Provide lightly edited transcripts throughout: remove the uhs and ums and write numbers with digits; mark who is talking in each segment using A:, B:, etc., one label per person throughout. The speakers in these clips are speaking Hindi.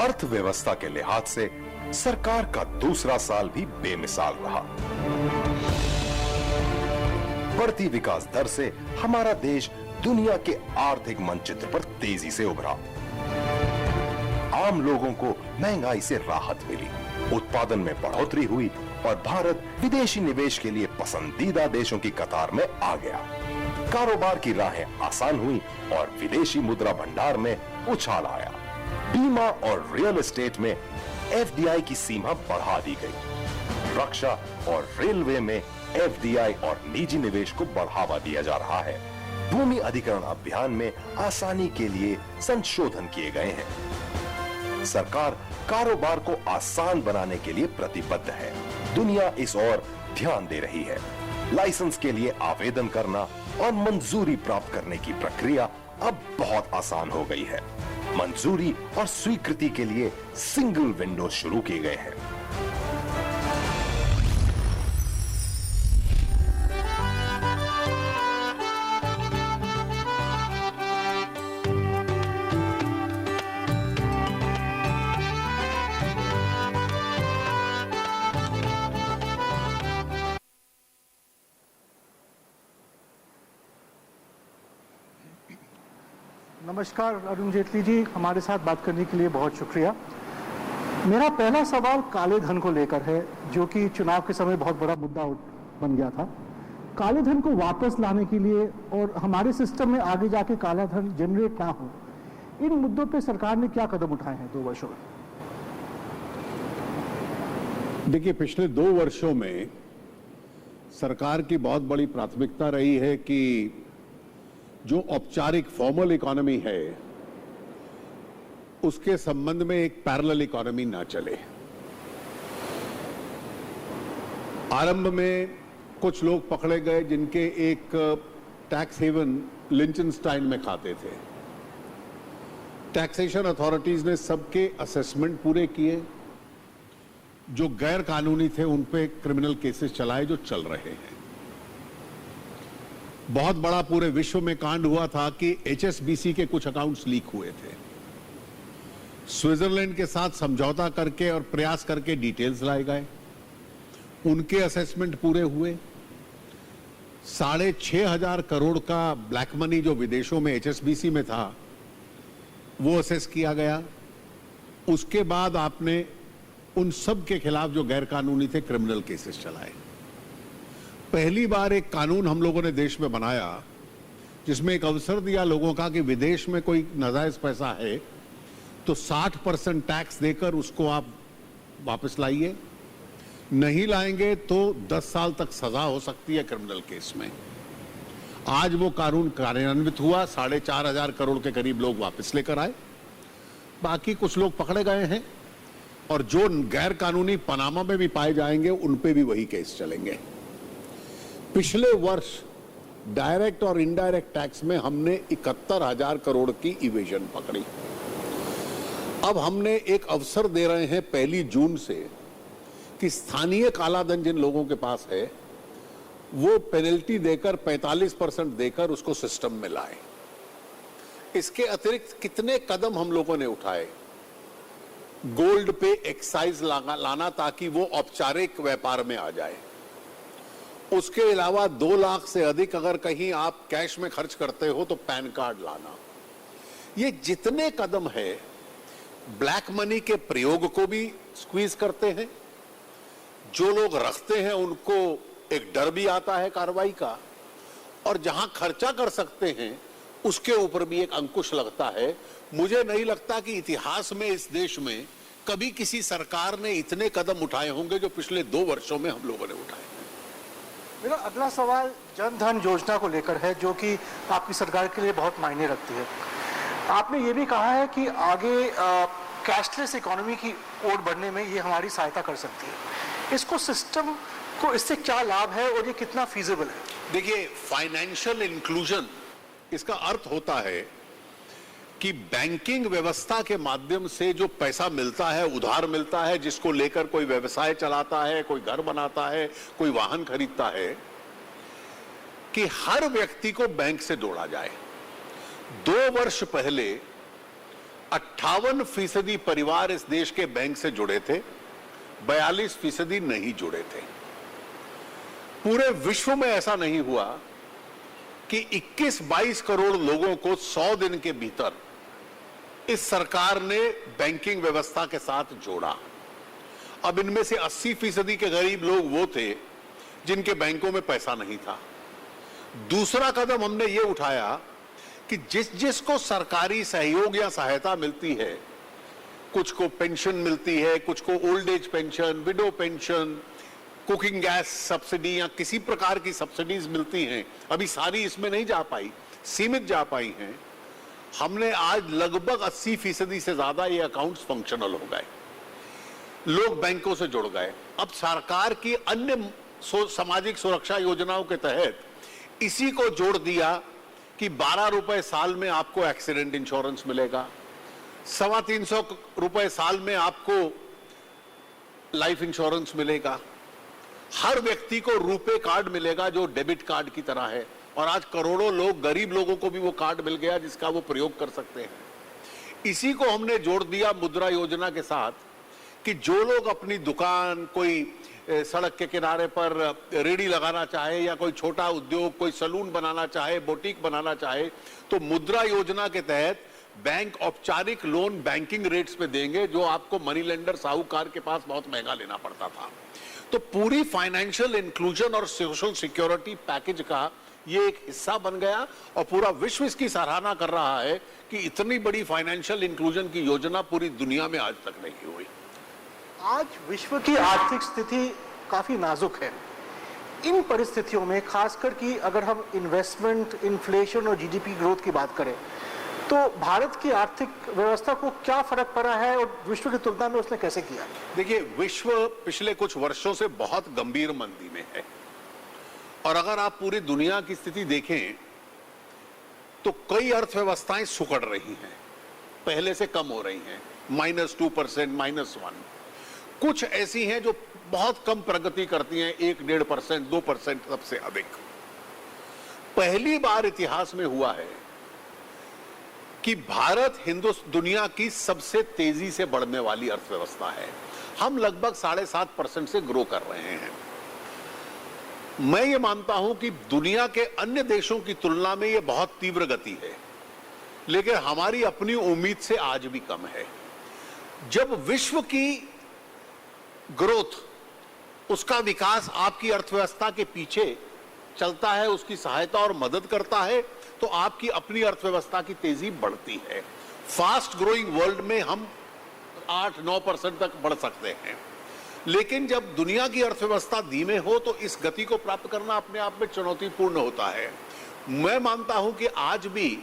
A: अर्थव्यवस्था के लिहाज से सरकार का दूसरा साल भी बेमिसाल रहा। बढ़ती विकास दर से हमारा देश दुनिया के आर्थिक मानचित्र पर तेजी से उभरा। आम लोगों को महंगाई से राहत मिली, उत्पादन में बढ़ोतरी हुई और भारत विदेशी निवेश के लिए पसंदीदा देशों की कतार में आ गया। कारोबार की राहें आसान हुई और विदेशी मुद्रा भंडार में उछाल आया। बीमा और रियल एस्टेट में एफडीआई की सीमा बढ़ा दी गई। रक्षा और रेलवे में एफडीआई और निजी निवेश को बढ़ावा दिया जा रहा है। भूमि अधिग्रहण अभियान में आसानी के लिए संशोधन किए गए हैं। सरकार कारोबार को आसान बनाने के लिए प्रतिबद्ध है। दुनिया इस ओर ध्यान दे रही है। लाइसेंस के लिए आवेदन करना और मंजूरी प्राप्त करने की प्रक्रिया अब बहुत आसान हो गई है। मंजूरी और स्वीकृति के लिए सिंगल विंडो शुरू किए गए हैं।
B: नमस्कार अरुण जेटली जी, हमारे साथ बात करने के लिए बहुत शुक्रिया। मेरा पहला सवाल काले धन को लेकर है, जो कि चुनाव के समय बहुत बड़ा मुद्दा बन गया था। काले धन को वापस लाने के लिए और हमारे सिस्टम में आगे जाके काला धन जनरेट ना हो, इन मुद्दों पे सरकार ने क्या कदम उठाए हैं 2 वर्षों में?
C: देखिए, पिछले 2 वर्षों में सरकार की बहुत बड़ी प्राथमिकता रही है कि जो औपचारिक फॉर्मल इकोनॉमी है उसके संबंध में एक पैरेलल इकोनॉमी ना चले। आरंभ में कुछ लोग पकड़े गए जिनके एक टैक्स हेवन लिंचनस्टाइन में खाते थे। टैक्सेशन अथॉरिटीज ने सबके असेसमेंट पूरे किए। जो गैर कानूनी थे उन पे क्रिमिनल केसेस चलाए जो चल रहे हैं। बहुत बड़ा पूरे विश्व में कांड हुआ था कि एचएसबीसी के कुछ अकाउंट्स लीक हुए थे। स्विट्जरलैंड के साथ समझौता करके और प्रयास करके डिटेल्स लाए गए, उनके असेसमेंट पूरे हुए। 6,500 करोड़ का ब्लैक मनी जो विदेशों में एचएसबीसी में था वो असेस किया गया। उसके बाद आपने उन सब के खिलाफ जो गैर कानूनी थे क्रिमिनल केसेस चलाए। पहली बार एक कानून हम लोगों ने देश में बनाया जिसमें एक अवसर दिया लोगों का कि विदेश में कोई नाजायज पैसा है तो 60% टैक्स देकर उसको आप वापस लाइए, नहीं लाएंगे तो 10 साल तक सजा हो सकती है क्रिमिनल केस में। आज वो कानून कार्यान्वित हुआ। 4,500 करोड़ के करीब लोग वापस लेकर आए। बाकी कुछ लोग पकड़े गए हैं और जो गैर कानूनी पनामा में भी पाए जाएंगे उन पे भी वही केस चलेंगे। पिछले वर्ष डायरेक्ट और इनडायरेक्ट टैक्स में हमने 71,000 करोड़ की इवेजन पकड़ी। अब हमने एक अवसर दे रहे हैं 1 जून से कि स्थानीय कालाधन जिन लोगों के पास है वो पेनल्टी देकर 45% देकर उसको सिस्टम में लाए। इसके अतिरिक्त कितने कदम हम लोगों ने उठाए। गोल्ड पे एक्साइज लाना ताकि वो औपचारिक व्यापार में आ जाए। उसके अलावा 2 लाख से अधिक अगर कहीं आप कैश में खर्च करते हो तो पैन कार्ड लाना। ये जितने कदम है ब्लैक मनी के प्रयोग को भी स्क्वीज करते हैं। जो लोग रखते हैं उनको एक डर भी आता है कार्रवाई का, और जहां खर्चा कर सकते हैं उसके ऊपर भी एक अंकुश लगता है। मुझे नहीं लगता कि इतिहास में इस देश में कभी किसी सरकार ने इतने कदम उठाए होंगे जो पिछले 2 वर्षों में हम लोगों ने उठाए।
B: मेरा अगला सवाल जन धन योजना को लेकर है, जो कि आपकी सरकार के लिए बहुत मायने रखती है। आपने ये भी कहा है कि आगे कैशलेस इकोनॉमी की ओर बढ़ने में ये हमारी सहायता कर सकती है। इसको सिस्टम को इससे क्या लाभ है और ये कितना फीजिबल है?
C: देखिए, फाइनेंशियल इंक्लूजन इसका अर्थ होता है कि बैंकिंग व्यवस्था के माध्यम से जो पैसा मिलता है, उधार मिलता है, जिसको लेकर कोई व्यवसाय चलाता है, कोई घर बनाता है, कोई वाहन खरीदता है, कि हर व्यक्ति को बैंक से जोड़ा जाए। 2 वर्ष पहले 58% परिवार इस देश के बैंक से जुड़े थे, 42% नहीं जुड़े थे। पूरे विश्व में ऐसा नहीं हुआ कि 21-22 करोड़ लोगों को 100 दिन के भीतर इस सरकार ने बैंकिंग व्यवस्था के साथ जोड़ा। अब इनमें से 80% के गरीब लोग वो थे जिनके बैंकों में पैसा नहीं था। दूसरा कदम हमने ये उठाया कि जिसको सरकारी सहयोग या सहायता मिलती है, कुछ को पेंशन मिलती है, कुछ को old age pension, window pension, cooking gas subsidy या किसी प्रकार की सब्सिडीज मिलती हैं, अभी सारी इसमें नहीं जा पाई, सीमित जा पाई हैं। हमने आज लगभग 80% से ज्यादा ये अकाउंट्स फंक्शनल हो गए, लोग बैंकों से जुड़ गए। अब सरकार की अन्य सामाजिक सुरक्षा योजनाओं के तहत इसी को जोड़ दिया कि 12 रुपए साल में आपको एक्सीडेंट इंश्योरेंस मिलेगा, 350 रुपए साल में आपको लाइफ इंश्योरेंस मिलेगा, हर व्यक्ति को रुपे कार्ड मिलेगा जो डेबिट कार्ड की तरह है, और आज करोड़ों लोग, गरीब लोगों को भी वो कार्ड मिल गया जिसका वो प्रयोग कर सकते हैं। इसी को हमने जोड़ दिया मुद्रा योजना के साथ कि जो लोग अपनी दुकान, कोई सड़क के किनारे पर रेडी लगाना चाहे या कोई छोटा उद्योग, कोई सलून बनाना चाहे, बुटीक बनाना चाहे, तो मुद्रा योजना के तहत बैंक औपचारिक लोन बैंकिंग रेट्स पे देंगे जो आपको मनी लेंडर, साहूकार के पास बहुत महंगा लेना पड़ता था। तो पूरी फाइनेंशियल इंक्लूजन और सोशल सिक्योरिटी पैकेज का ये एक हिस्सा बन गया और पूरा विश्व इसकी सराहना कर रहा है कि इतनी बड़ी फाइनेंशियल इंक्लूजन की योजना पूरी दुनिया में आज तक नहीं हुई।
B: आज विश्व की आर्थिक स्थिति काफी नाजुक है। इन परिस्थितियों में खासकर कि अगर हम इन्वेस्टमेंट, इन्फ्लेशन और जीडीपी ग्रोथ की बात करें तो भारत की आर्थिक व्यवस्था को क्या फर्क पड़ा है और विश्व की तुलना में उसने कैसे किया?
C: देखिए, विश्व पिछले कुछ वर्षों से बहुत गंभीर मंदी में है और अगर आप पूरी दुनिया की स्थिति देखें तो कई अर्थव्यवस्थाएं सुकड़ रही हैं, पहले से कम हो रही हैं, -2%, -1। कुछ ऐसी हैं जो बहुत कम प्रगति करती हैं, 1-1.5%, 2% सबसे अधिक। पहली बार इतिहास में हुआ है कि भारत दुनिया की सबसे तेजी से बढ़ने वाली अर्थव्यवस्था है। हम लगभग 7.5% से ग्रो कर रहे हैं। मैं ये मानता हूं कि दुनिया के अन्य देशों की तुलना में ये बहुत तीव्र गति है, लेकिन हमारी अपनी उम्मीद से आज भी कम है। जब विश्व की ग्रोथ, उसका विकास आपकी अर्थव्यवस्था के पीछे चलता है, उसकी सहायता और मदद करता है, तो आपकी अपनी अर्थव्यवस्था की तेजी बढ़ती है। फास्ट ग्रोइंग वर्ल्ड में हम 8-9% तक बढ़ सकते हैं, लेकिन जब दुनिया की अर्थव्यवस्था धीमे हो तो इस गति को प्राप्त करना अपने आप में चुनौतीपूर्ण होता है। मैं मानता हूं कि आज भी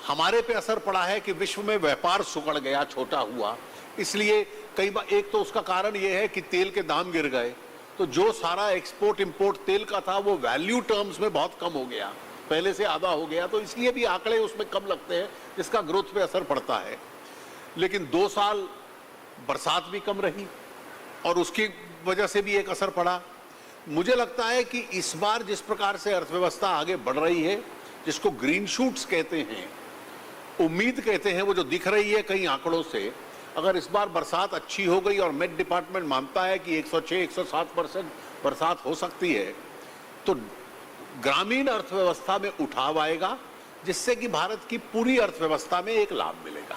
C: हमारे पे असर पड़ा है कि विश्व में व्यापार सुकड़ गया, छोटा हुआ। इसलिए कई बार एक तो उसका कारण यह है कि तेल के दाम गिर गए, तो जो सारा एक्सपोर्ट इंपोर्ट तेल का था वो वैल्यू टर्म्स में बहुत कम हो गया, पहले से आधा हो गया, तो इसलिए भी आंकड़े उसमें कम लगते हैं, जिसका ग्रोथ पे असर पड़ता है। लेकिन 2 साल बरसात भी कम रही और उसकी वजह से भी एक असर पड़ा। मुझे लगता है कि इस बार जिस प्रकार से अर्थव्यवस्था आगे बढ़ रही है, जिसको ग्रीन शूट्स कहते हैं, उम्मीद कहते हैं, वो जो दिख रही है कई आंकड़ों से, अगर इस बार बरसात अच्छी हो गई और मेट डिपार्टमेंट मानता है कि 106-107% बरसात हो सकती है, तो ग्रामीण अर्थव्यवस्था में उठाव आएगा, जिससे कि भारत की पूरी अर्थव्यवस्था में एक लाभ मिलेगा।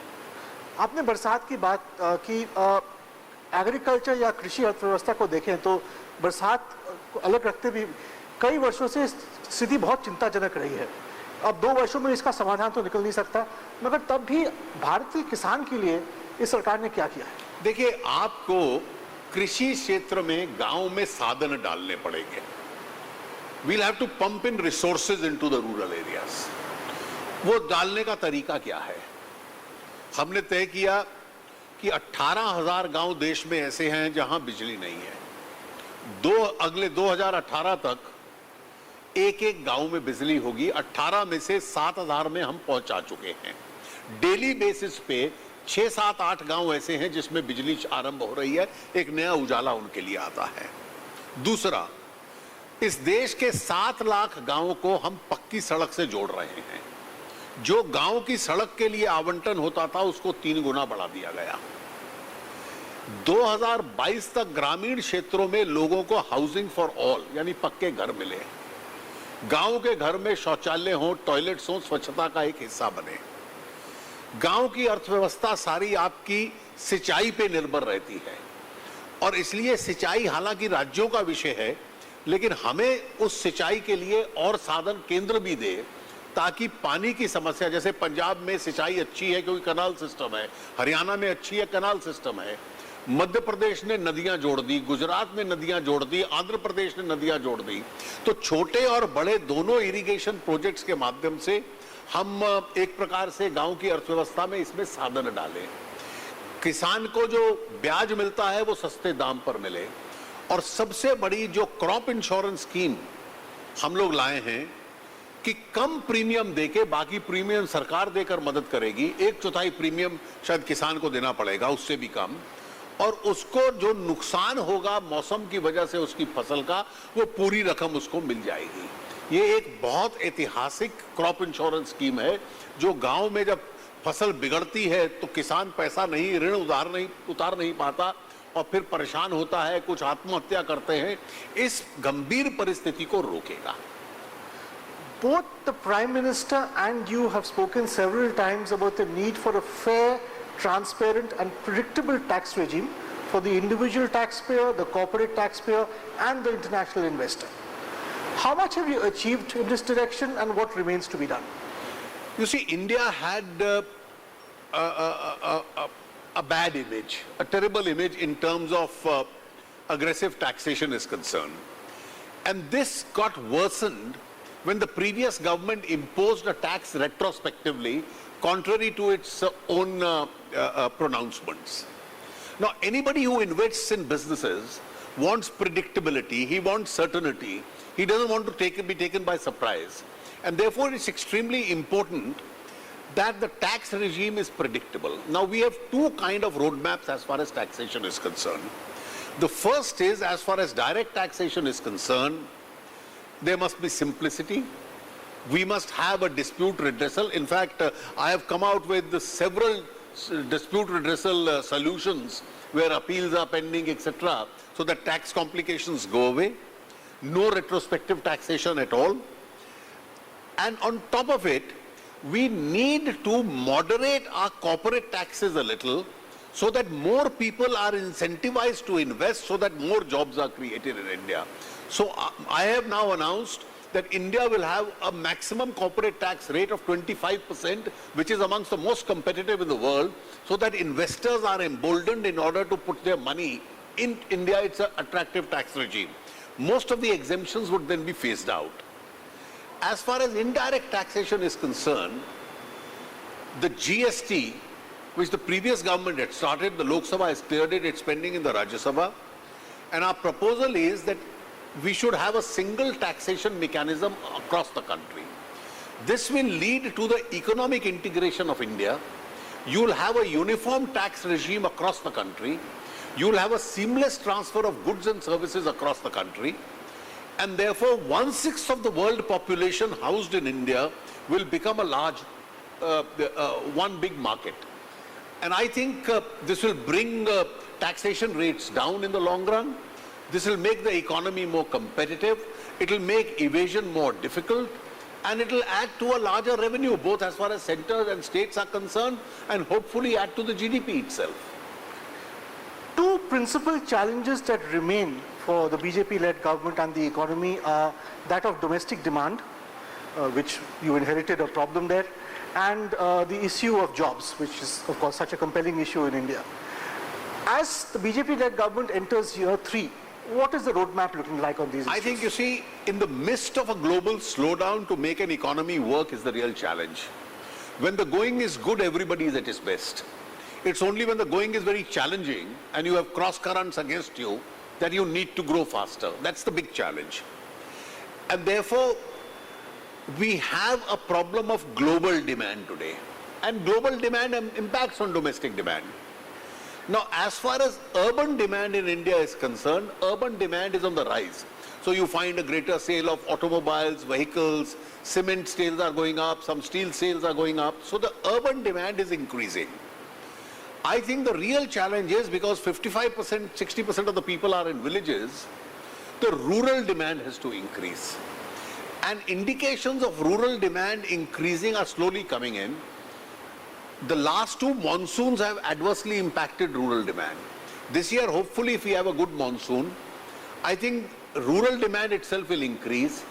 B: आपने बरसात की बात की, एग्रीकल्चर या कृषि अर्थव्यवस्था को देखें तो बरसात को अलग रखते भी कई वर्षों से स्थिति बहुत चिंताजनक रही है। अब 2 वर्षों में इसका समाधान तो निकल नहीं सकता, मगर तब भी भारत के किसान के लिए इस सरकार ने क्या किया है?
C: देखिए, आपको कृषि क्षेत्र में गांव में साधन डालने पड़ेंगे। We'll have to pump in resources into the rural areas. वो डालने का तरीका क्या है? हमने तय किया कि 18,000 गांव देश में ऐसे हैं जहां बिजली नहीं है। अगले 2018 तक एक गांव में बिजली होगी। 18 में से 7,000 में हम पहुंचा चुके हैं। डेली बेसिस पे 6, 7, 8 गांव ऐसे हैं जिसमें बिजली आरंभ हो रही है। एक नया उजाला उनके लिए आता है। दूसरा, इस देश के 7 लाख गांवों को हम पक्की सड़क से जोड़ रहे हैं, जो गांव की सड़क के लिए आवंटन होता था उसको 3 गुना बढ़ा दिया गया। 2022 तक ग्रामीण क्षेत्रों में लोगों को हाउसिंग फॉर ऑल यानी पक्के घर मिले, गांव के घर में शौचालय हो, टॉयलेट्स हो, स्वच्छता का एक हिस्सा बने। गांव की अर्थव्यवस्था सारी आपकी सिंचाई पे निर्भर रहती है और इसलिए सिंचाई हालांकि राज्यों का विषय है, लेकिन हमें उस सिंचाई के लिए और साधन केंद्र भी दे ताकि पानी की समस्या, जैसे पंजाब में सिंचाई अच्छी है क्योंकि कनाल सिस्टम है, हरियाणा में अच्छी है कनाल सिस्टम है, मध्य प्रदेश ने नदियां जोड़ दी, गुजरात में नदियां जोड़ दी, आंध्र प्रदेश ने नदियां जोड़ दी। तो छोटे और बड़े दोनों इरिगेशन प्रोजेक्ट्स के माध्यम से हम एक प्रकार से गांव की अर्थव्यवस्था में इसमें साधन डालें। किसान को जो ब्याज मिलता है वो सस्ते दाम पर मिले और सबसे बड़ी जो क्रॉप इंश्योरेंस स्कीम हम लोग लाए हैं कि कम प्रीमियम देके बाकी प्रीमियम सरकार देकर मदद करेगी, 1/4 प्रीमियम शायद किसान को देना पड़ेगा, उससे भी कम, और उसको जो नुकसान होगा मौसम की वजह से उसकी फसल का वो पूरी रकम उसको मिल जाएगी। ये एक बहुत ऐतिहासिक क्रॉप इंश्योरेंस स्कीम है जो गांव में जब फसल बिगड़ती है तो किसान पैसा नहीं, ऋण उतार नहीं पाता और फिर परेशान होता है, कुछ आत्महत्या करते हैं। इस गंभीर परिस्थिति को रोकेगा।
B: Both the Prime Minister and you have spoken several times about the need for a fair, transparent and predictable tax regime for the individual taxpayer, the corporate taxpayer and the international investor. How much have you achieved in this direction and what remains to be done?
C: You see, India had a bad image, a terrible image in terms of aggressive taxation is concerned. And this got worsened when the previous government imposed a tax retrospectively, contrary to its own pronouncements. Now, anybody who invests in businesses wants predictability, he wants certainty, he doesn't want to be taken by surprise. And therefore, it's extremely important that the tax regime is predictable. Now, we have two kind of roadmaps as far as taxation is concerned. The first is, as far as direct taxation is concerned, there must be simplicity. We must have a dispute redressal. In fact, I have come out with several dispute redressal solutions where appeals are pending, etc., so that tax complications go away. No retrospective taxation at all. And on top of it, we need to moderate our corporate taxes a little so that more people are incentivized to invest, so that more jobs are created in India. So I have now announced that India will have a maximum corporate tax rate of 25%, which is amongst the most competitive in the world, so that investors are emboldened in order to put their money in India. It's an attractive tax regime. Most of the exemptions would then be phased out. As far as indirect taxation is concerned, the GST, which the previous government had started, the Lok Sabha has cleared it, it's pending in the Rajya Sabha, and our proposal is that we should have a single taxation mechanism across the country. This will lead to the economic integration of India. You will have a uniform tax regime across the country. You will have a seamless transfer of goods and services across the country. And therefore, 1/6 of the world population housed in India will become a large, one big market. And I think this will bring taxation rates down in the long run. This will make the economy more competitive. It will make evasion more difficult. And it will add to a larger revenue, both as far as centers and states are concerned, and hopefully add to the GDP itself.
B: Two principal challenges that remain for the BJP-led government and the economy are that of domestic demand, which you inherited a problem there, and the issue of jobs, which is, of course, such a compelling issue in India. As the BJP-led government enters year 3, what is the roadmap looking like on these issues?
C: I think, you see, in the midst of a global slowdown, to make an economy work is the real challenge. When the going is good, everybody is at his best. It's only when the going is very challenging and you have cross currents against you that you need to grow faster. That's the big challenge. And therefore, we have a problem of global demand today. And global demand impacts on domestic demand. Now, as far as urban demand in India is concerned, urban demand is on the rise. So So you find a greater sale of automobiles, vehicles, cement sales are going up, some steel sales are going up. So the urban demand is increasing. I think the real challenge is because 55%, 60% of the people are in villages, the rural demand has to increase. And indications of rural demand increasing are slowly coming in. The last two monsoons have adversely impacted rural demand. This year, hopefully, if we have a good monsoon, I think rural demand itself will increase.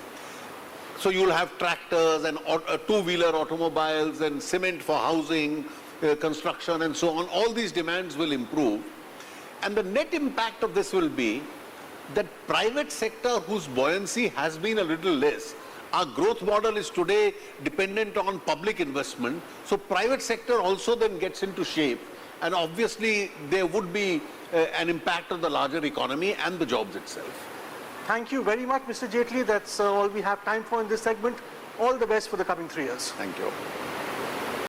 C: So you'll have tractors and two-wheeler automobiles and cement for housing, construction and so on. All these demands will improve. And the net impact of this will be that private sector whose buoyancy has been a little less. Our growth model is today dependent on public investment. So private sector also then gets into shape. And obviously there would be an impact on the larger economy and the jobs itself.
B: Thank you very much, Mr. Jaitley. That's all we have time for in this segment. All the best for the coming 3 years.
C: Thank you.